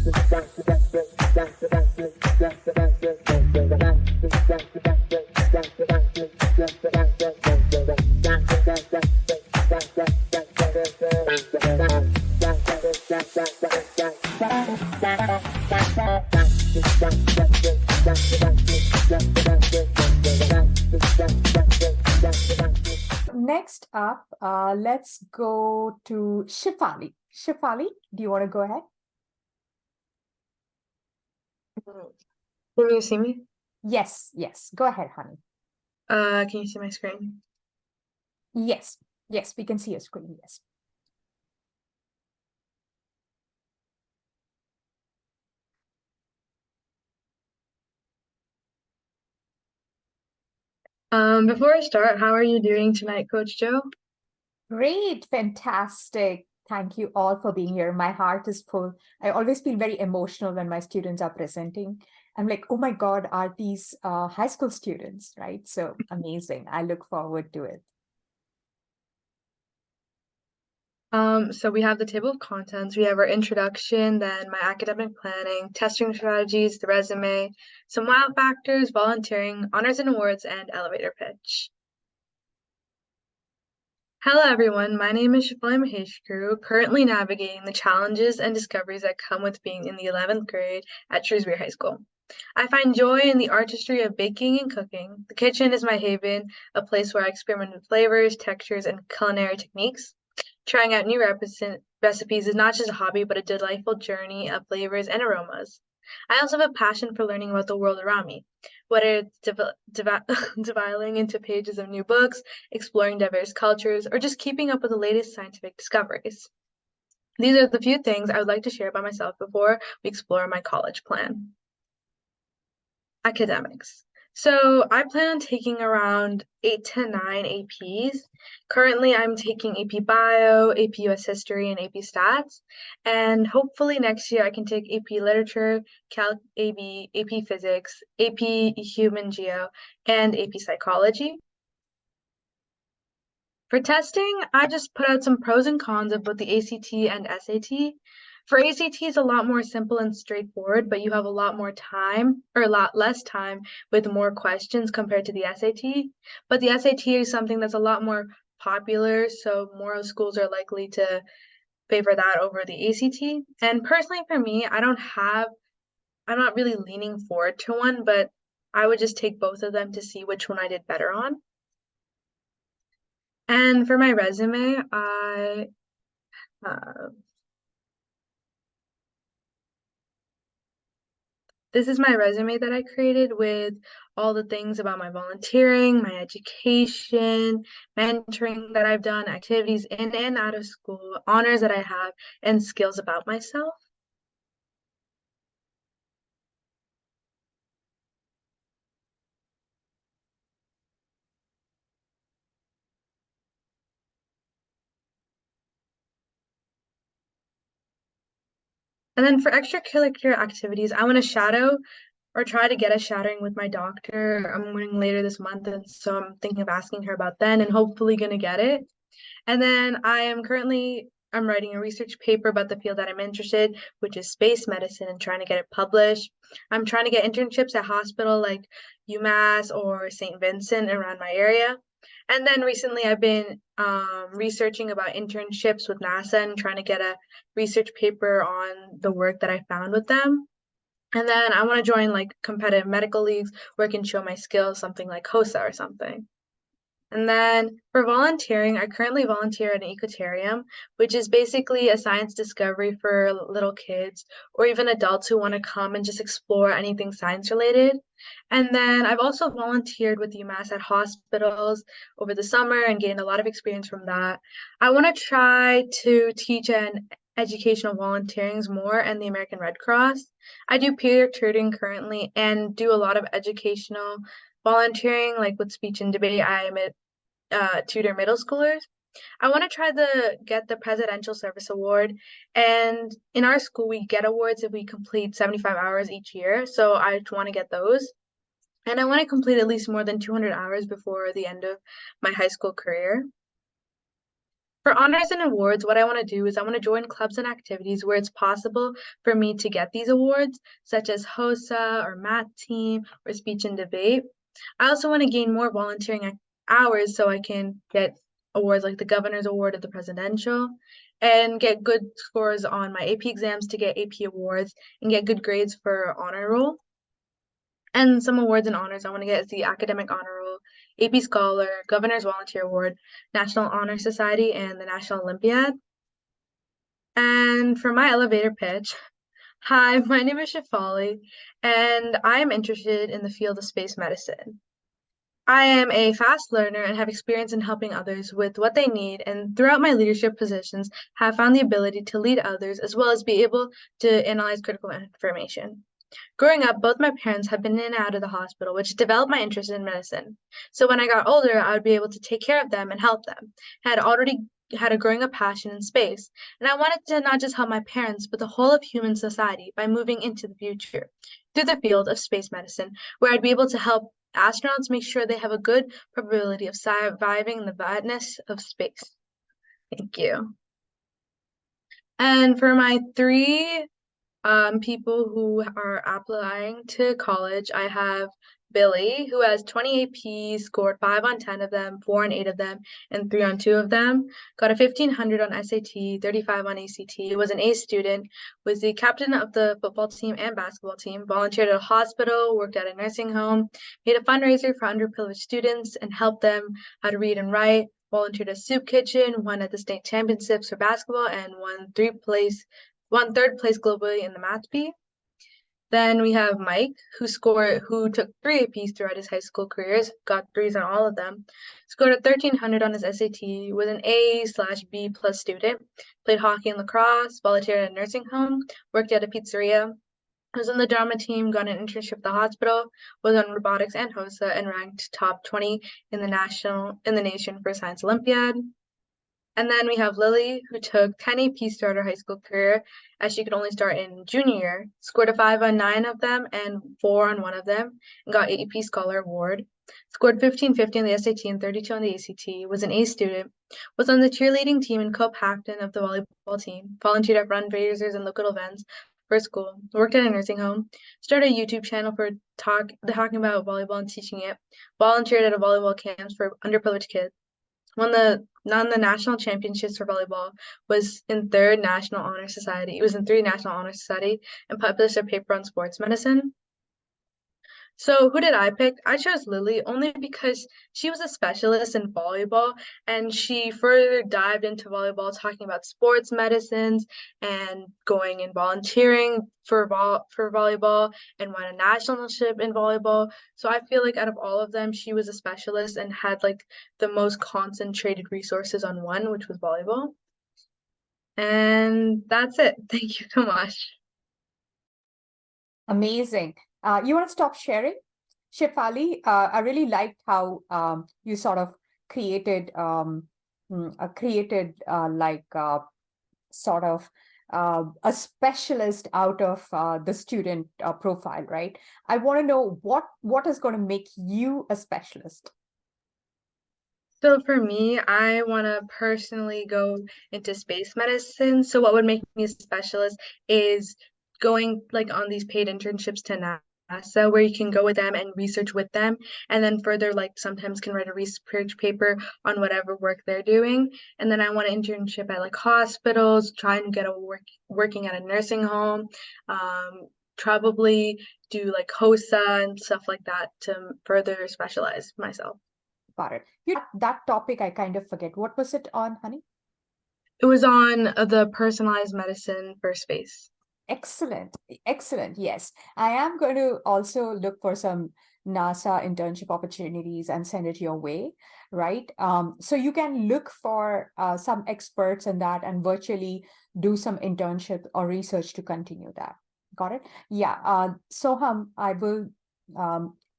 Next up, let's go to Shifali. Shifali, do you want to go ahead? Can you see me? Yes, go ahead, honey. Can you see my screen? Yes, we can see your screen, yes. Before I start, how are you doing tonight, Coach Joe? Great, fantastic. Thank you all for being here. My heart is full. I always feel very emotional when my students are presenting. I'm like, oh my God, are these high school students, right? So amazing. I look forward to it. So we have the table of contents. We have our introduction, then my academic planning, testing strategies, the resume, some wow factors, volunteering, honors and awards, and elevator pitch. Hello, everyone. My name is Shifali Maheshkuru, currently navigating the challenges and discoveries that come with being in the 11th grade at Shrewsbury High School. I find joy in the artistry of baking and cooking. The kitchen is my haven, a place where I experiment with flavors, textures, and culinary techniques. Trying out new recipes is not just a hobby, but a delightful journey of flavors and aromas. I also have a passion for learning about the world around me, whether it's dividing into pages of new books, exploring diverse cultures, or just keeping up with the latest scientific discoveries. These are the few things I would like to share about myself before we explore my college plan. Academics. So I plan on taking around 8 to 9 APs. Currently, I'm taking AP Bio, AP US History, and AP Stats. And hopefully next year I can take AP Literature, Calc AB, AP Physics, AP Human Geo, and AP Psychology. For testing, I just put out some pros and cons of both the ACT and SAT. For ACT, it's a lot more simple and straightforward, but you have a lot more time, or a lot less time with more questions compared to the SAT. But the SAT is something that's a lot more popular, so more schools are likely to favor that over the ACT. And personally for me, I'm not really leaning forward to one, but I would just take both of them to see which one I did better on. And for my resume, I this is my resume that I created with all the things about my volunteering, my education, mentoring that I've done, activities in and out of school, honors that I have, and skills about myself. And then for extracurricular activities, I want to shadow or try to get a shadowing with my doctor. I'm going later this month, and so I'm thinking of asking her about then and hopefully going to get it. And then I'm writing a research paper about the field that I'm interested, which is space medicine, and trying to get it published. I'm trying to get internships at hospital like UMass or St. Vincent around my area. And then recently I've been researching about internships with NASA and trying to get a research paper on the work that I found with them. And then I want to join like competitive medical leagues where I can show my skills, something like HOSA or something. And then for volunteering, I currently volunteer at an ecotarium, which is basically a science discovery for little kids or even adults who want to come and just explore anything science related. And then I've also volunteered with UMass at hospitals over the summer and gained a lot of experience from that. I want to try to teach an educational volunteerings more and the American Red Cross. I do peer tutoring currently and do a lot of educational volunteering, like with speech and debate. I am a tutor middle schoolers. I want to try to get the Presidential Service Award. And in our school, we get awards if we complete 75 hours each year. So I want to get those. And I want to complete at least more than 200 hours before the end of my high school career. For honors and awards, what I want to do is I want to join clubs and activities where it's possible for me to get these awards, such as HOSA or math team or speech and debate. I also want to gain more volunteering hours so I can get awards like the governor's award or the presidential and get good scores on my AP exams to get AP awards and get good grades for honor roll. And some awards and honors I want to get is the Academic Honor Roll, AP Scholar, Governor's Volunteer Award, National Honor Society, and the National Olympiad. And for my elevator pitch, hi, my name is Shafali, and I am interested in the field of space medicine. I am a fast learner and have experience in helping others with what they need, and throughout my leadership positions, have found the ability to lead others as well as be able to analyze critical information. Growing up, both my parents have been in and out of the hospital, which developed my interest in medicine. So when I got older, I would be able to take care of them and help them. I had already had a growing up passion in space, and I wanted to not just help my parents, but the whole of human society by moving into the future through the field of space medicine, where I'd be able to help astronauts make sure they have a good probability of surviving in the vastness of space. Thank you. And for my three people who are applying to college, I have Billy, who has 20 AP, scored 5 on 10 of them, 4 on 8 of them, and 3 on 2 of them. Got a 1500 on SAT, 35 on ACT, was an A student, was the captain of the football team and basketball team, volunteered at a hospital, worked at a nursing home, made a fundraiser for underprivileged students and helped them how to read and write, volunteered at a soup kitchen, won at the state championships for basketball, and won third place globally in the math bee. Then we have Mike, who took 3 APs throughout his high school careers, got 3s on all of them, scored a 1300 on his SAT, was an A/B plus student, played hockey and lacrosse, volunteered at a nursing home, worked at a pizzeria, was on the drama team, got an internship at the hospital, was on robotics and HOSA, and ranked top 20 in the nation for Science Olympiad. And then we have Lily, who took 10 APs throughout her high school career, as she could only start in junior year, scored a 5 on 9 of them and 4 on 1 of them, and got AP Scholar Award. Scored 1550 on the SAT and 32 on the ACT, was an A student, was on the cheerleading team and co-captain of the volleyball team, volunteered at fundraisers and local events for school, worked at a nursing home, started a YouTube channel for talking about volleyball and teaching it, volunteered at a volleyball camps for underprivileged kids, won the national championships for volleyball, was in 3rd National Honor Society. It was in 3 National Honor Society and published a paper on sports medicine. So who did I pick? I chose Lily only because she was a specialist in volleyball and she further dived into volleyball, talking about sports medicines and going and volunteering for volleyball and won a nationalship in volleyball. So I feel like out of all of them, she was a specialist and had like the most concentrated resources on one, which was volleyball. And that's it. Thank you so much. Amazing. You want to stop sharing? Shefali, I really liked how you sort of created sort of a specialist out of the student profile, right? I want to know what is going to make you a specialist. So for me, I want to personally go into space medicine. So what would make me a specialist is going like on these paid internships to NASA, where you can go with them and research with them, and then further like sometimes can write a research paper on whatever work they're doing. And then I want an internship at like hospitals, try and get working at a nursing home, probably do like HOSA and stuff like that to further specialize myself. Got it. That topic I kind of forget. What was it on, honey? It was on the personalized medicine for space. Excellent. Excellent. Yes. I am going to also look for some NASA internship opportunities and send it your way, right? So you can look for some experts in that and virtually do some internship or research to continue that. Got it? Yeah. Soham, I will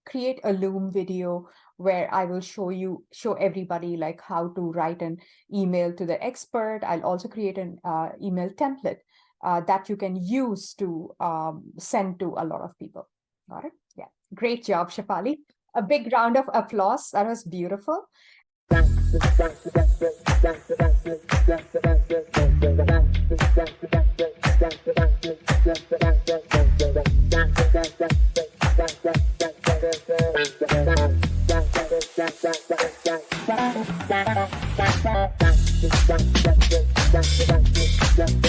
create a Loom video where I will show everybody like how to write an email to the expert. I'll also create an email template that you can use to send to a lot of people. Got it? Yeah. Great job, Shafali. A big round of applause. That was beautiful. That's